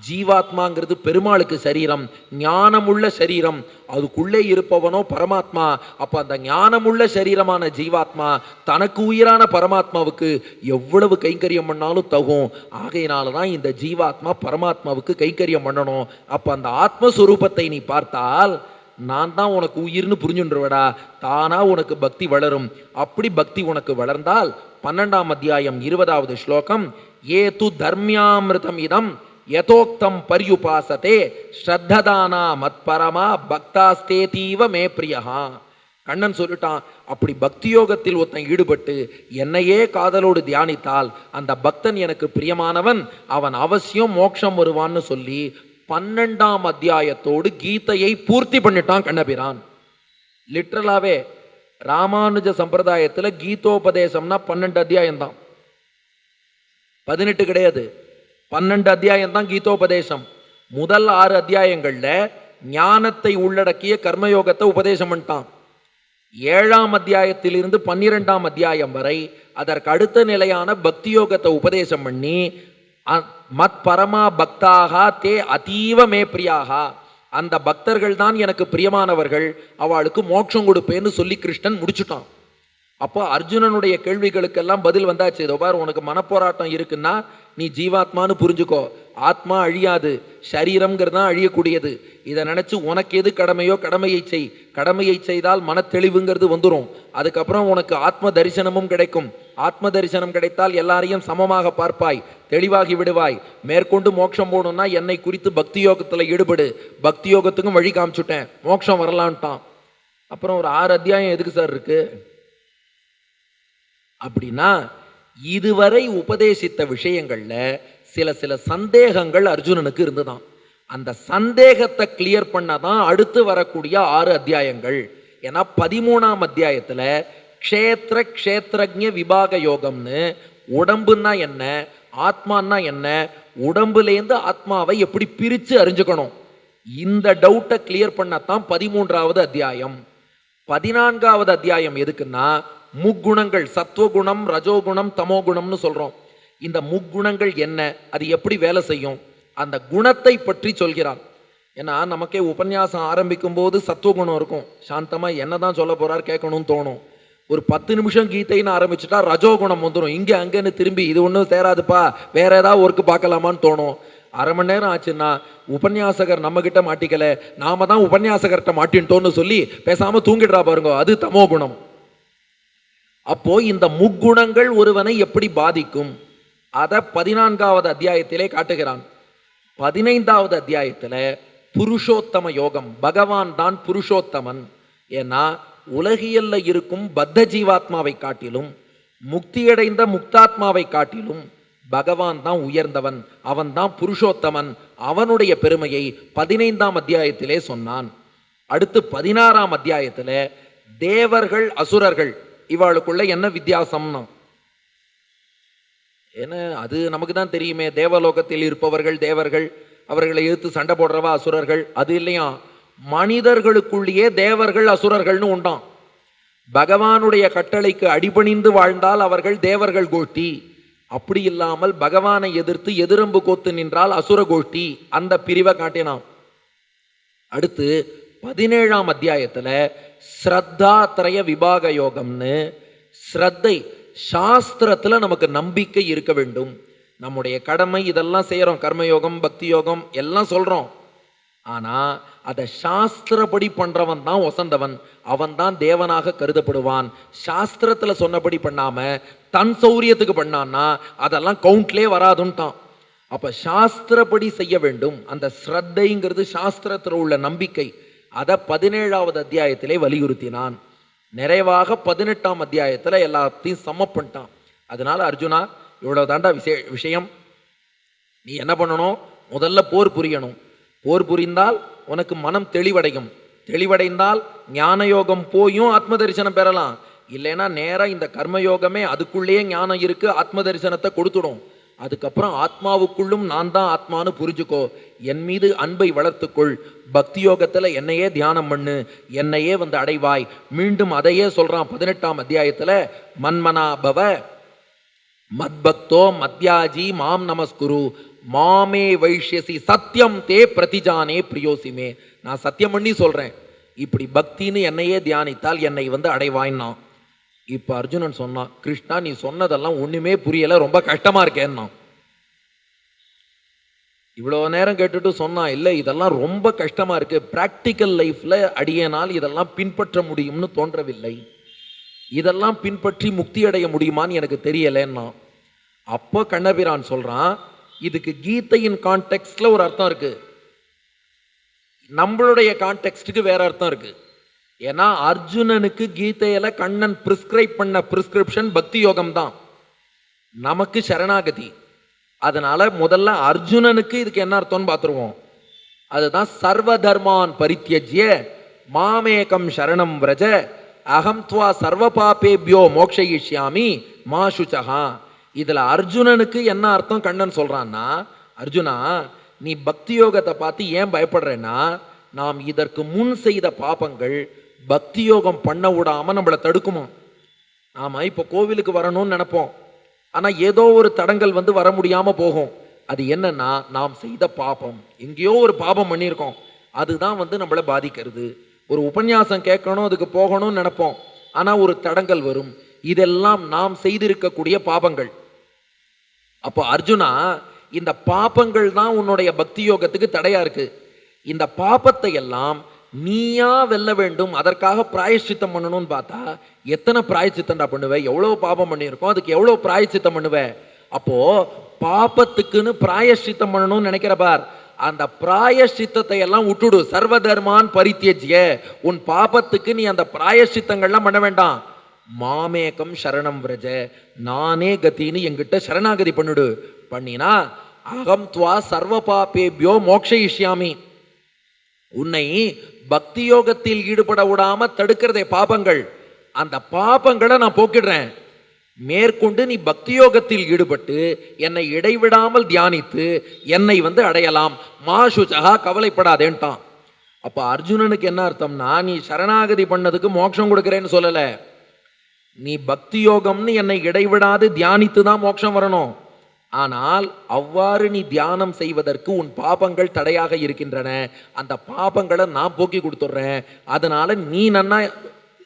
ஜீவாத்மாங்கிறது பெருமாளுக்கு சரீரம், ஞானமுள்ள சரீரம், அதுக்குள்ளே இருப்பவனோ பரமாத்மா. அப்ப அந்த ஞானமுள்ள சரீரமான ஜீவாத்மா தனக்கு உயிரான பரமாத்மாவுக்கு எவ்வளவு கைங்கரியம் பண்ணாலும் தகும். ஆகையினாலதான் இந்த ஜீவாத்மா பரமாத்மாவுக்கு கைங்கரியம் பண்ணணும். அப்ப அந்த ஆத்மஸ்வரூபத்தை நீ பார்த்தால் நான் தான் உனக்கு உயிர்னு புரிஞ்சுன்றவடா, தானா உனக்கு பக்தி வளரும். அப்படி பக்தி உனக்கு வளர்ந்தால் 12ஆம் அத்தியாயம் 20வது ஸ்லோகம், ஏது தர்மியாமிருதம் இதம் யதோக்தம் பர்யுபாசதே ஸ்ரத்ததானா மத்பரமா பக்தாஸ்தேதீவ மே பிரியஹா. கண்ணன் சொல்லிட்டான், அப்படி பக்தி யோகத்தில் ஒருத்தன் ஈடுபட்டு என்னையே காதலோடு தியானித்தால் அந்த பக்தன் எனக்கு பிரியமானவன், அவன் அவசியம் மோட்சம் வருவான்னு சொல்லி 12ஆம் அத்தியாயத்தோடு கீதையை பூர்த்தி பண்ணிட்டான் கண்ணபிரான். லிட்ரலாவே ராமானுஜ சம்பிரதாயத்துல கீதோபதேசம்னா 12 அத்தியாயம் தான், 18 கிடையாது, 12 அத்தியாயம் தான் கீதோபதேசம். முதல் 6 அத்தியாயங்கள்ல ஞானத்தை உள்ளடக்கிய கர்மயோகத்தை உபதேசம் பண்ணிட்டான். 7ஆம் அத்தியாயத்திலிருந்து 12ஆம் அத்தியாயம் வரை அதற்கு அடுத்த நிலையான பக்தி யோகத்தை உபதேசம் பண்ணி மத் பரமா பக்தாக தே அதீவ மே பிரியாக, அந்த பக்தர்கள் தான் எனக்கு பிரியமானவர்கள், அவளுக்கு மோட்சம் கொடுப்பேன்னு சொல்லி கிருஷ்ணன் முடிச்சுட்டான். அப்போ அர்ஜுனனுடைய கேள்விகளுக்கெல்லாம் பதில் வந்தாச்சு. இதோ பார், உனக்கு மனப்போராட்டம் இருக்குன்னா நீ ஜீவாத்மான்னு புரிஞ்சுக்கோ. ஆத்மா அழியாது, சரீரம்ங்கிறது தான் அழியக்கூடியது. இதை நினைச்சு உனக்கு எது கடமையோ கடமையை செய். கடமையை செய்தால் மன தெளிவுங்கிறது வந்துடும். அதுக்கப்புறம் உனக்கு ஆத்ம தரிசனமும் கிடைக்கும். ஆத்ம தரிசனம் கிடைத்தால் எல்லாரையும் சமமாக பார்ப்பாய், தெளிவாகி விடுவாய். மேற்கொண்டு மோட்சம் போகணும்னா என்னை குறித்து பக்தி யோகத்தில் ஈடுபடு. பக்தி யோகத்துக்கும் வழி காமிச்சுட்டேன், மோட்சம் வரலான்ட்டான். அப்புறம் ஒரு 6 அத்தியாயம் எதுக்கு சார் இருக்கு அப்படின்னா, இதுவரை உபதேசித்த விஷயங்கள்ல சில சந்தேகங்கள் அர்ஜுனனுக்கு இருந்துதான். அந்த சந்தேகத்தை கிளியர் பண்ணதான் அடுத்து வரக்கூடிய 6 அத்தியாயங்கள். ஏன்னா 13ஆம் அத்தியாயத்துல க்ஷேத்திர க்ஷேத்ரஜ்ஞ விபாக யோகம்னு, உடம்புன்னா என்ன, ஆத்மான்னா என்ன, உடம்புலேருந்து ஆத்மாவை எப்படி பிரிச்சு அறிஞ்சுக்கணும், இந்த டவுட்டை கிளியர் பண்ணத்தான் 13ஆவது அத்தியாயம். 14ஆவது அத்தியாயம் எதுக்குன்னா, முக்குணங்கள், சத்துவகுணம், ரஜோகுணம், தமோகுணம்னு சொல்றோம். இந்த முக்குணங்கள் என்ன, அது எப்படி வேலை செய்யும், அந்த குணத்தை பற்றி சொல்கிறான். ஏன்னா நமக்கே உபன்யாசம் ஆரம்பிக்கும் போது சத்துவகுணம் இருக்கும், சாந்தமா என்னதான் சொல்ல போறார் கேட்கணும்னு தோணும். ஒரு 10 நிமிஷம் கீதைன்னு ஆரம்பிச்சுட்டா ரஜோகுணம் வந்துடும். இங்கே அங்கேன்னு திரும்பி இது ஒன்றும் சேராதுப்பா, வேற ஏதாவது ஒர்க்கு பார்க்கலாமான்னு தோணும். அரை மணி நேரம் ஆச்சுன்னா உபன்யாசகர் நம்ம கிட்ட மாட்டிக்கல, நாம தான் உபன்யாசகர்கிட்ட மாட்டின்ட்டோன்னு சொல்லி பேசாம தூங்கிடுறா பாருங்க, அது தமோ குணம். அப்போ இந்த முக்குணங்கள் ஒருவனை எப்படி பாதிக்கும் அதை 14ஆவது அத்தியாயத்திலே காட்டுகிறான். 15ஆவது அத்தியாயத்துல புருஷோத்தம யோகம், பகவான் தான் புருஷோத்தமன். ஏன்னா உலகியல்ல இருக்கும் பத்த ஜீவாத்மாவை காட்டிலும் முக்தியடைந்த முக்தாத்மாவை காட்டிலும் பகவான் தான் உயர்ந்தவன், அவன் தான் புருஷோத்தமன். அவனுடைய பெருமையை 15ஆம் அத்தியாயத்திலே சொன்னான். அடுத்து 16ஆம் அத்தியாயத்துல தேவர்கள் அசுரர்கள் இவாளுக்குள்ள என்ன வித்தியாசம்னா, ஏன்னா அது நமக்கு தான் தெரியுமே, தேவலோகத்தில் இருப்பவர்கள் தேவர்கள், அவர்களை எதிர்த்து சண்டை போடுறவா அசுரர்கள். அது இல்லையா, மனிதர்களுக்குள்ளேயே தேவர்கள் அசுரர்கள்னு உண்டாம். பகவானுடைய கட்டளைக்கு அடிபணிந்து வாழ்ந்தால் அவர்கள் தேவர்கள் கோஷ்டி, அப்படி இல்லாமல் பகவானை எதிர்த்து எதிரம்பு கோத்து நின்றால் அசுர கோஷ்டி, அந்த பிரிவை காட்டினான். அடுத்து 17ஆம் அத்தியாயத்துல ஸ்ரத்தா திரய விபாக யோகம்னு, ஸ்ரத்தை சாஸ்திரத்துல நமக்கு நம்பிக்கை இருக்க வேண்டும். நம்முடைய கடமை இதெல்லாம் செய்யறோம், கர்மயோகம் பக்தி யோகம் எல்லாம் சொல்றோம். ஆனா அதை சாஸ்திரப்படி பண்றவன் தான் வசந்தவன், அவன் தான் தேவனாக கருதப்படுவான். சாஸ்திரத்துல சொன்னபடி பண்ணாம தன் சௌரியத்துக்கு பண்ணான்னா அதெல்லாம் கவுண்ட்லே வராதுன்ட்டான். அப்ப சாஸ்திரப்படி செய்ய வேண்டும். அந்த ஸ்ரத்தைங்கிறது சாஸ்திரத்தில் உள்ள நம்பிக்கை, அதை 17ஆவது அத்தியாயத்திலே வலியுறுத்தினான். நிறைவாக 18ஆம் அத்தியாயத்துல எல்லாத்தையும் சம பண்ணிட்டான். அதனால அர்ஜுனா, இவ்வளவு தாண்டா விஷயம். நீ என்ன பண்ணணும், முதல்ல போர் புரியணும். போர் புரிந்தால் உனக்கு மனம் தெளிவடையும். தெளிவடைந்தால் ஞான யோகம் போயும் ஆத்ம தரிசனம் பெறலாம். இல்லைன்னா நேரா இந்த கர்மயோகமே அதுக்குள்ளேயே ஞானம் இருக்கு, ஆத்ம தரிசனத்தை கொடுத்துடும். அதுக்கப்புறம் ஆத்மாவுக்குள்ளும் நான் தான் ஆத்மானு புரிஞ்சுக்கோ, என் மீது அன்பை வளர்த்துக்கொள், பக்தி யோகத்துல என்னையே தியானம் பண்ணு, என்னையே வந்து அடைவாய். மீண்டும் அதையே சொல்றான் 18ஆம் அத்தியாயத்துல, மன்மனா பவ மத்பக்தோ மத்யாஜி மாம் நமஸ்குரு மாமே வைஷ்யசி சத்தியம் தே பிரதிஜானே பிரியோசிமே. நான் சத்தியம் பண்ணி சொல்றேன், இப்படி பக்தின்னு என்னையே தியானித்தால் என்னை வந்து அடைவாய்னா. இப்ப அர்ஜுனன் சொன்னான், கிருஷ்ணா நீ சொன்னதெல்லாம் ஒண்ணுமே புரியல, ரொம்ப கஷ்டமா இருக்கேன்னா. இவ்வளவு நேரம் கேட்டுட்டு சொன்னான், இல்லை இதெல்லாம் ரொம்ப கஷ்டமா இருக்கு, பிராக்டிக்கல் லைஃப்ல அடியனால் இதெல்லாம் பின்பற்ற முடியும்னு தோன்றவில்லை, இதெல்லாம் பின்பற்றி முக்தி அடைய முடியுமான்னு எனக்கு தெரியலன்னா. அப்போ கண்ணபிரான் சொல்றான், இதுக்கு கீதையின் கான்டெக்ட்ல ஒரு அர்த்தம் இருக்கு, நம்மளுடைய கான்டெக்ஸ்டுக்கு வேற அர்த்தம் இருக்கு. ஏன்னா அர்ஜுனனுக்கு கீதையில கண்ணன் பிரிஸ்கிரைப் பண்ண பிரிஸ்கிரிப்ஷன் பக்தி யோகம் தான், நமக்கு சரணாகதி. அதனால முதல்ல அர்ஜுனனுக்கு இதுக்கு என்ன அர்த்தம்னு பார்த்துருவோம். அதுதான் சர்வ தர்மான் பரித்யஜ்ய மாமேகம் சரணம் விரஜ அகம் துவா சர்வ பாபேபியோ மோக்ஷயிஷ்யாமி மா சுச்சகா. இதுல அர்ஜுனனுக்கு என்ன அர்த்தம் கண்ணன் சொல்றான்னா, அர்ஜுனா நீ பக்தி யோகத்தை பார்த்து ஏன் பயப்படுறேன்னா, நாம் இதற்கு முன் செய்த பாபங்கள் பக்தி யோகம் பண்ண விடாம நம்மளை தடுக்குமா. நாம இப்ப கோவிலுக்கு வரணும்னு நினைப்போம், ஆனா ஏதோ ஒரு தடங்கள் வந்து வர முடியாம போகும். அது என்னன்னா, நாம் செய்த பாபம், எங்கேயோ ஒரு பாபம் பண்ணியிருக்கோம், அதுதான் வந்து நம்மளை பாதிக்கிறது. ஒரு உபன்யாசம் கேட்கணும், அதுக்கு போகணும்னு நினைப்போம், ஆனா ஒரு தடங்கள் வரும். இதெல்லாம் நாம் செய்திருக்கக்கூடிய பாபங்கள். அப்போ அர்ஜுனா, இந்த பாபங்கள் தான் உன்னுடைய பக்தி யோகத்துக்கு தடையா இருக்கு. இந்த பாபத்தை எல்லாம் நீயா வெல்ல வேண்டும், அதற்காக பிராயச்சித்தம் பண்ணணும்னு பார்த்தா எத்தனை பிராயச்சித்தம்டா பண்ணுவ? எவ்வளவு பாபம் பண்ணியிருக்கோம், அதுக்கு எவ்வளவு பிராயச்சித்தம் பண்ணுவ? அப்போ பாபத்துக்குன்னு பிராயச்சித்தம் பண்ணணும்னு நினைக்கிற பார், அந்த பிராயச்சித்தத்தை எல்லாம் விட்டுடு. சர்வ தர்மான் பரித்தியஜ்ய. உன் பாபத்துக்கு நீ அந்த பிராயச்சித்தங்கள்லாம் பண்ண வேண்டாம். மாமேகம் சரணம் விரஜ, நானே கத்தின்னு என்கிட்ட சரணாகதி பண்ணிடு. பண்ணினா அகம் துவா சர்வ பாபேபியோ மோக்ஷயிஷ்யாமி. உன்னை பக்தி யோகத்தில் ஈடுபட விடாம தடுக்கிறதே பாபங்கள், அந்த பாபங்களை நான் போக்கிடுறேன். மேற்கொண்டு நீ பக்தி யோகத்தில் ஈடுபட்டு என்னை இடைவிடாமல் தியானித்து என்னை வந்து அடையலாம். மா சுச்சகா, கவலைப்படாதேன்ட்டான். அப்ப அர்ஜுனனுக்கு என்ன அர்த்தம்னா, நீ சரணாகதி பண்ணதுக்கு மோட்சம் கொடுக்கிறேன்னு சொல்லல, நீ பக்தி யோகம்னு என்னை இடைவிடாது தியானித்து தான் மோட்சம் வரணும். ஆனால் அவ்வாறு நீ தியானம் செய்வதற்கு உன் பாபங்கள் தடையாக இருக்கின்றன, அந்த பாபங்களை நான் போக்கி கொடுத்துட்றேன். அதனால நீ நன்னா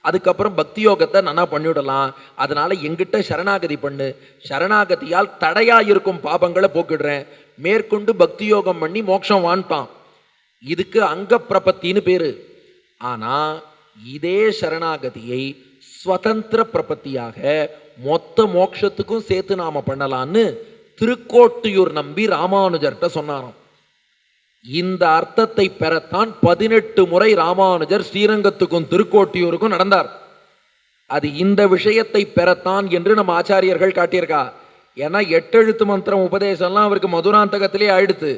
அதுக்கப்புறம் பக்தி யோகத்தை நன்னா பண்ணிவிடலாம். அதனால எங்கிட்ட சரணாகதி பண்ணு, சரணாகதியால் தடையா இருக்கும் பாபங்களை போக்கிடுறேன். மேற்கொண்டு பக்தி யோகம் பண்ணி மோட்சம் வான்ட்டான். இதுக்கு அங்க பிரபத்தின்னு பேரு. ஆனா இதே சரணாகதியை ஸ்வதந்திர பிரபத்தியாக மொத்த மோட்சத்துக்கும் சேர்த்து நாம பண்ணலான்னு திருக்கோட்டியூர் நம்பி ராமானுஜர்கிட்ட சொன்னாராம். இந்த அர்த்தத்தை பெறத்தான் 18 முறை ராமானுஜர் ஸ்ரீரங்கத்துக்கும் திருக்கோட்டியூருக்கும் நடந்தார். அது இந்த விஷயத்தை பெறத்தான் என்று நம்ம ஆச்சாரியர்கள் காட்டியிருக்கா. ஏன்னா 8 எழுத்து மந்திரம் உபதேசம்லாம் அவருக்கு மதுராந்தகத்திலே ஆயிடுத்து.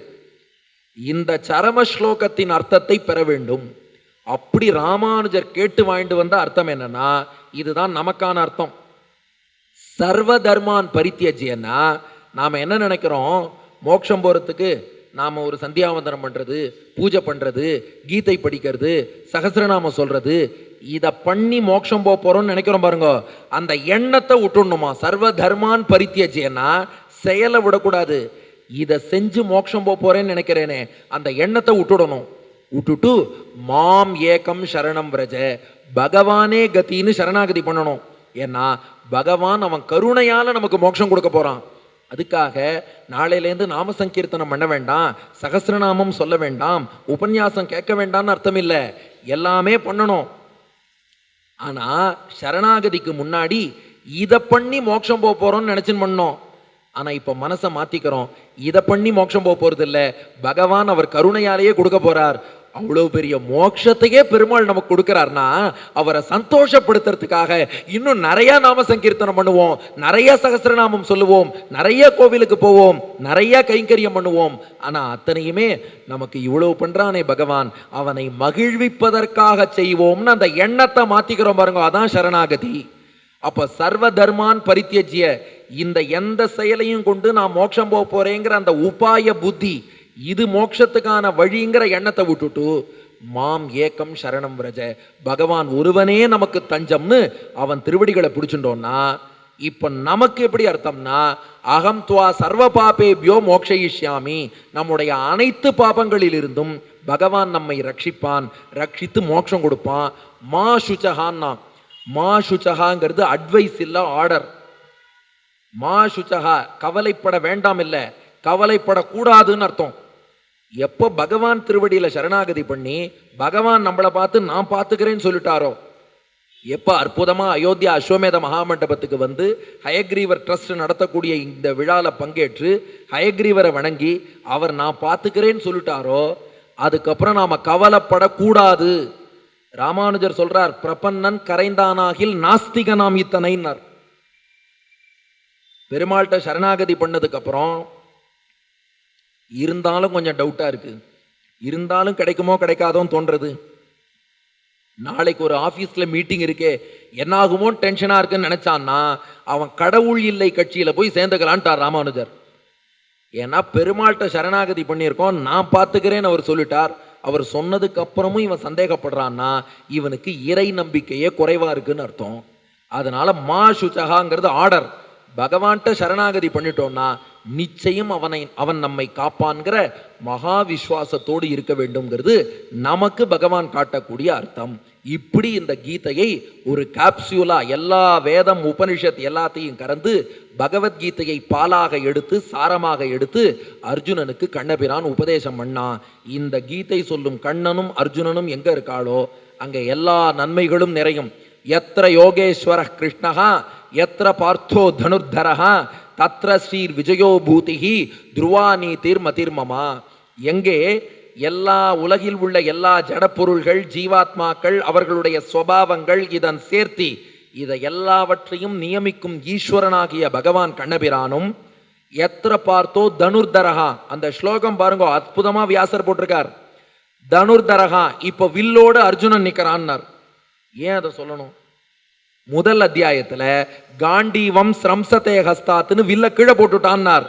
இந்த சரம ஸ்லோகத்தின் அர்த்தத்தை பெற வேண்டும். அப்படி ராமானுஜர் கேட்டு வாங்கிட்டு வந்த அர்த்தம் என்னன்னா, இதுதான் நமக்கான அர்த்தம். சர்வ தர்மான் பரித்தியஜ்யன்னா நாம என்ன நினைக்கிறோம், மோட்சம் போறதுக்கு நாம ஒரு சந்தியாவந்தனம் பண்றது, பூஜை பண்றது, கீதை படிக்கிறது, சகஸ்ரநாமம் சொல்றது, இதை பண்ணி மோட்சம் போறோம்னு நினைக்கிறோம் பாருங்க. அந்த எண்ணத்தை விட்டுடணுமா. சர்வ தர்மான் பரித்தியஜ்யன்னா செயலை விடக்கூடாது. இதை செஞ்சு மோட்சம் போறேன்னு நினைக்கிறேனே, அந்த எண்ணத்தை விட்டுடணும். விட்டுட்டு மாம் ஏகம் சரணம் விரஜ, பகவானே கத்தின்னு சரணாகதி பண்ணணும். ஏன்னா பகவான் அவன் கருணையால நமக்கு மோட்சம் கொடுக்க போறான். அதுக்காக நாளையிலேருந்து நாம சங்கீர்த்தனம் பண்ண வேண்டாம், சகஸ்ரநாமம் சொல்ல வேண்டாம், உபன்யாசம் கேட்க வேண்டாம்னு அர்த்தம் இல்லை, எல்லாமே பண்ணணும். ஆனா சரணாகதிக்கு முன்னாடி இதை பண்ணி மோட்சம் போறோம்னு நினைச்சுன்னு பண்ணோம். ஆனா இப்ப மனசை மாத்திக்கிறோம், இதை பண்ணி மோட்சம் போறது இல்லை, பகவான் அவர் கருணையாலேயே கொடுக்க போறார். அவ்வளவு பெரிய மோட்சத்தையே பெருமாள் நமக்கு கொடுக்கிறார்னா அவரை சந்தோஷப்படுத்துறதுக்காக இன்னும் நிறைய நாம சங்கீர்த்தனம் பண்ணுவோம், நிறைய சகஸ்ரநாமம் சொல்லுவோம், நிறைய கோவிலுக்கு போவோம், நிறைய கைங்கரியம் பண்ணுவோம். ஆனா அத்தனையுமே நமக்கு இவ்வளவு பண்றானே பகவான், அவனை மகிழ்விப்பதற்காக செய்வோம்னு அந்த எண்ணத்தை மாத்திக்கிறோம் பாருங்க, அதான் சரணாகதி. அப்ப சர்வ தர்மான் பரித்தியஜ்ய, இந்த எந்த செயலையும் கொண்டு நான் மோட்சம் போறேங்கிற அந்த உபாய புத்தி, இது மோட்சத்துக்கான வழிங்கிற எண்ணத்தை விட்டுட்டு மாம் ஏக்கம் சரணம் விரஜ, பகவான் ஒருவனே நமக்கு தஞ்சம்னு அவன் திருவடிகளை பிடிச்சுட்டோம்னா இப்ப நமக்கு எப்படி அர்த்தம்னா, அகம் துவா சர்வ பாபேபியோ மோக்ஷயிஷ்யாமி, நம்முடைய அனைத்து பாபங்களில் இருந்தும் பகவான் நம்மை ரட்சிப்பான், ரட்சித்து மோட்சம் கொடுப்பான். மா சுச்சகான்னா, மா சுச்சகாங்கிறது அட்வைஸ் இல்ல, ஆர்டர். மா சுச்சகா கவலைப்பட வேண்டாம் இல்ல, கவலைப்படக்கூடாதுன்னு அர்த்தம். எப்போ பகவான் திருவடியில சரணாகதி பண்ணி பகவான் நம்மளை பார்த்து நான் பார்த்துக்கிறேன்னு சொல்லிட்டாரோ, எப்போ அற்புதமா அயோத்தியா அஸ்வமேத மகாமண்டபத்துக்கு வந்து ஹயக்ரீவர் ட்ரஸ்ட் நடத்தக்கூடிய இந்த விழால பங்கேற்று ஹயக்ரீவரை வணங்கி அவர் நான் பார்த்துக்கிறேன்னு சொல்லிட்டாரோ, அதுக்கப்புறம் நாம கவலைப்படக்கூடாது. ராமானுஜர் சொல்றார், பிரபன்னன் கரைந்தானாகில் நாஸ்திகனாம் இத்தனைன்னார். பெருமாள்கிட்ட சரணாகதி பண்ணதுக்கு அப்புறம் இருந்தாலும் கொஞ்சம் டவுட்டா இருக்கு, இருந்தாலும் கிடைக்குமோ கிடைக்காதோன்னு தோன்றது, நாளைக்கு ஒரு ஆபீஸ்ல மீட்டிங் இருக்கே, என்ன ஆகுமோ டென்ஷனா இருக்குன்னு நினைச்சான்னா அவன் கடவுள் இல்லை கட்சியில போய் சேர்ந்துக்கலான்ட்டார் ராமானுஜர். ஏன்னா பெருமாள்கிட்ட சரணாகதி பண்ணியிருக்கோம், நான் பார்த்துக்கிறேன்னு அவர் சொல்லிட்டார். அவர் சொன்னதுக்கு அப்புறமும் இவன் சந்தேகப்படுறான்னா இவனுக்கு இறை நம்பிக்கையே குறைவா இருக்குன்னு அர்த்தம். அதனால மா சுச்சகாங்கிறது ஆர்டர். பகவான்கிட்ட சரணாகதி பண்ணிட்டோம்னா நிச்சயம் அவன் நம்மை காப்பான்கிற மகா விஸ்வாசத்தோடு இருக்க வேண்டும்ங்கிறது நமக்கு பகவான் காட்டக்கூடிய அர்த்தம். இப்படி இந்த கீதையை ஒரு கேப்சியூலா எல்லா வேதம் உபனிஷத் எல்லாத்தையும் கறந்து பகவத்கீதையை பாலாக எடுத்து சாரமாக எடுத்து அர்ஜுனனுக்கு கண்ணபிரான் உபதேசம் பண்ணா. இந்த கீதை சொல்லும் கண்ணனும் அர்ஜுனனும் எங்க இருக்காளோ அங்க எல்லா நன்மைகளும் நிறையும். எத்திர யோகேஸ்வர கிருஷ்ணஹா எத்திர பார்த்தோ தனுர்தரஹா தத்ர ஸ்ரீர் விஜயோ பூதிஹி துருவா நீதிர் மதிர்மமா. எங்கே எல்லா உலகில் உள்ள எல்லா ஜடப்பொருள்கள் ஜீவாத்மாக்கள் அவர்களுடைய சுபாவங்கள் இதன் சேர்த்தி இதை எல்லாவற்றையும் நியமிக்கும் ஈஸ்வரனாகிய பகவான் கண்ணபிரானும் எத்திர பார்த்தோ தனுர்தரஹா. அந்த ஸ்லோகம் பாருங்க, அற்புதமா வியாசர் போட்டிருக்கார். தனுர்தரஹா, இப்ப வில்லோடு அர்ஜுனன் நிக்கிறான்னார். ஏன் அதை சொல்லணும்? முதல் அத்தியாயத்துல காண்டீவம் ஸ்ரம்சதே ஹஸ்தாத்னு வில்ல கீழே போட்டுட்டான்னார்.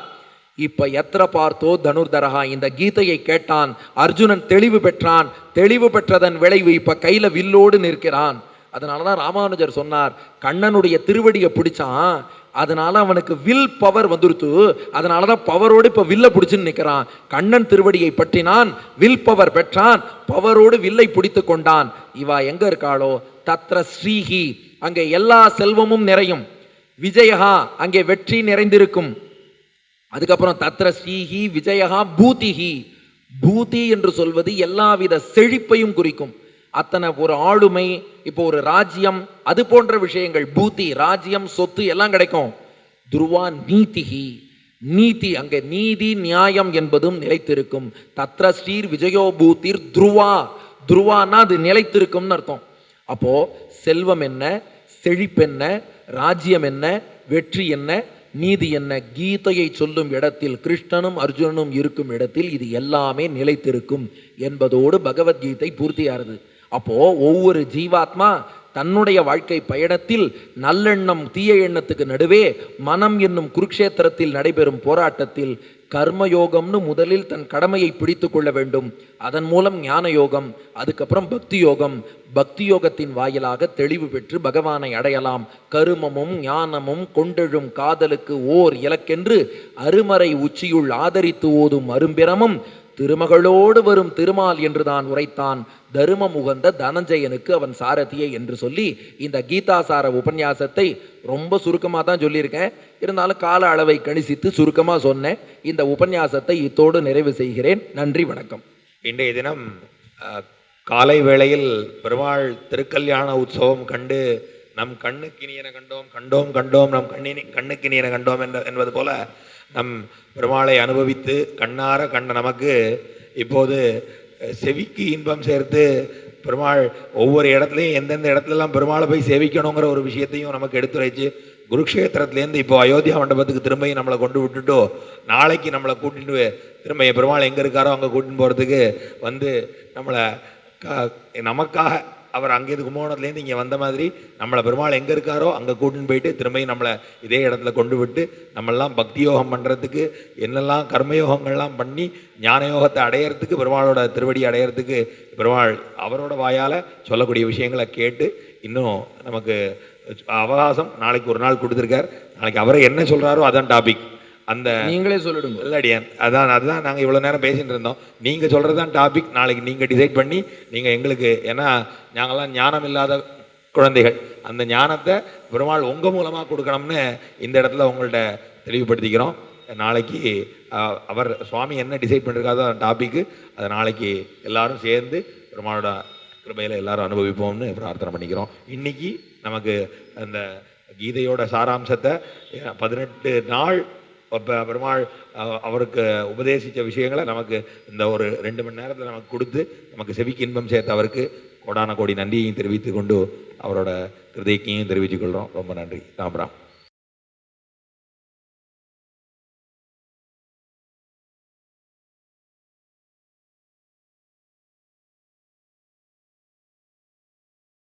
இப்ப எத்திர பார்த்தோ தனுர்தரஹா, இந்த கீதையை கேட்டான் அர்ஜுனன், தெளிவு பெற்றான். தெளிவு பெற்றதன் விளைவு இப்ப கையில வில்லோடு நிற்கிறான். அதனாலதான் ராமானுஜர் சொன்னார், கண்ணனுடைய திருவடியை பிடிச்சான், அதனால அவனுக்கு வில் பவர் வந்துருத்து, அதனாலதான் பவரோடு இப்ப வில்ல பிடிச்சுன்னு நிற்கிறான். கண்ணன் திருவடியை பற்றினான், வில் பவர் பெற்றான், பவரோடு வில்லை பிடித்து கொண்டான். இவா எங்க இருக்காளோ தத்ர ஸ்ரீஹி, அங்கே எல்லா செல்வமும் நிறையும். விஜயஹா, அங்கே வெற்றி நிறைந்திருக்கும். அதுக்கப்புறம் தத்ர ஸ்ரீஹி விஜயஹா பூதிஹி. பூதி என்று சொல்வது எல்லாவித செழிப்பையும் குறிக்கும். அத்தனை ஒரு ஆளுமை, இப்போ ஒரு ராஜ்யம், அது போன்ற விஷயங்கள். பூதி ராஜ்யம் சொத்து எல்லாம் கிடைக்கும். துருவா நீதிஹி, நீதி அங்கே நீதி நியாயம் என்பதும் நிலைத்திருக்கும். தத்ர ஸ்ரீர் விஜயோ பூதிர் துருவா. துருவானா அது நிலைத்திருக்கும்னு அர்த்தம். அப்போ செல்வம் என்ன, செழிப்பென்ன, ராஜ்யம் என்ன, வெற்றி என்ன, நீதி என்ன, கீதையை சொல்லும் இடத்தில் கிருஷ்ணனும் அர்ஜுனனும் இருக்கும் இடத்தில் இது எல்லாமே நிலைத்திருக்கும் என்பதோடு பகவத்கீதை பூர்த்தியாகிறது. அப்போ ஒவ்வொரு ஜீவாத்மா தன்னுடைய வாழ்க்கை பயணத்தில் நல்லெண்ணம் தீய எண்ணத்துக்கு நடுவே மனம் என்னும் குருக்ஷேத்திரத்தில் நடைபெறும் போராட்டத்தில் கர்மயோகம்னு முதலில் தன் கடமையை பிடித்து கொள்ள வேண்டும். அதன் மூலம் ஞான யோகம், அதுக்கப்புறம் பக்தி யோகம். பக்தி யோகத்தின் வாயிலாக தெளிவு பெற்று பகவானை அடையலாம். கருமமும் ஞானமும் கொண்டெழும் காதலுக்கு ஓர் இலக்கென்று அருமறை உச்சியுள் ஆதரித்து ஓதும் அரும்பிரமும் திருமகளோடு வரும் திருமால் என்றுதான் உரைத்தான். தருமம் உகந்த தனஞ்சயனுக்கு அவன் சாரதியை என்று சொல்லி இந்த கீதாசார உபன்யாசத்தை ரொம்ப சுருக்கமாக தான் சொல்லியிருக்கேன். இருந்தாலும் கால அளவை கணிசித்து சுருக்கமாக சொன்னேன். இந்த உபன்யாசத்தை இத்தோடு நிறைவு செய்கிறேன். நன்றி, வணக்கம். இன்றைய தினம் காலை வேளையில் பெருமாள் திருக்கல்யாண உற்சவம் கண்டு நம் கண்ணுக்கினியன கண்டோம் கண்டோம் கண்டோம் நம் கண்ணுக்கினியன கண்டோம் என்பது போல நம் பெருமாளை அனுபவித்து கண்ணார கண்ட நமக்கு இப்போது செவிக்கு இன்பம் சேர்த்து பெருமாள் ஒவ்வொரு இடத்துலையும் எந்தெந்த இடத்துலலாம் பெருமாளை போய் சேவிக்கணுங்கிற ஒரு விஷயத்தையும் நமக்கு எடுத்துரைச்சு குருக்ஷேத்திரத்துலேருந்து இப்போ அயோத்தியா மண்டபத்துக்கு திரும்பியும் நம்மளை கொண்டு விட்டுட்டோ நாளைக்கு நம்மளை கூட்டிட்டு திரும்ப பெருமாள் எங்கே இருக்காரோ அங்கே கூட்டின்னு போகிறதுக்கு வந்து நம்மளை நமக்காக அவர் அங்கேருந்து கும்பகோணத்துலேருந்து இங்கே வந்த மாதிரி நம்மளை பெருமாள் எங்கே இருக்காரோ அங்கே கூட்டின்னு போயிட்டு திரும்பியும் நம்மளை இதே இடத்துல கொண்டு விட்டு நம்மெல்லாம் பக்தி யோகம் பண்ணுறதுக்கு என்னெல்லாம் கர்மயோகங்கள்லாம் பண்ணி ஞான யோகத்தை அடையிறதுக்கு பெருமாளோட திருவடி அடையிறதுக்கு பெருமாள் அவரோட வாயால் சொல்லக்கூடிய விஷயங்களை கேட்டு இன்னும் நமக்கு அவகாசம் நாளைக்கு ஒரு நாள் கொடுத்துருக்கார். நாளைக்கு அவரை என்ன சொல்கிறாரோ அதான் டாபிக். அந்த நீங்களே சொல்லிடுங்க. இல்லடியான், அதுதான் நாங்கள் இவ்வளோ நேரம் பேசிகிட்டு இருந்தோம். நீங்கள் சொல்கிறது தான் டாபிக். நாளைக்கு நீங்கள் டிசைட் பண்ணி நீங்கள் எங்களுக்கு, ஏன்னா நாங்கள்லாம் ஞானம் இல்லாத குழந்தைகள், அந்த ஞானத்தை பெருமாள் உங்கள் மூலமாக கொடுக்கணும்னு இந்த இடத்துல உங்கள்கிட்ட தெளிவுபடுத்திக்கிறோம். நாளைக்கு அவர் சுவாமி என்ன டிசைட் பண்ணிருக்காதோ டாபிக்கு, அதை நாளைக்கு எல்லாரும் சேர்ந்து பெருமாளோட கிருபையில் எல்லாரும் அனுபவிப்போம்னு பிரார்த்தனை பண்ணிக்கிறோம். இன்னைக்கு நமக்கு அந்த கீதையோட சாராம்சத்தை 18 நாள் பெருமாள் அவருக்கு உபதேசித்த விஷயங்களை நமக்கு இந்த ஒரு 2 மணி நேரத்தில் நமக்கு கொடுத்து நமக்கு செவிக்கு இன்பம் சேர்த்து அவருக்கு கோடான கோடி நன்றியையும் தெரிவித்து கொண்டு அவரோட கிருதைக்கையும் தெரிவித்துக் கொள்கிறோம். ரொம்ப நன்றி. ராம் ராம்.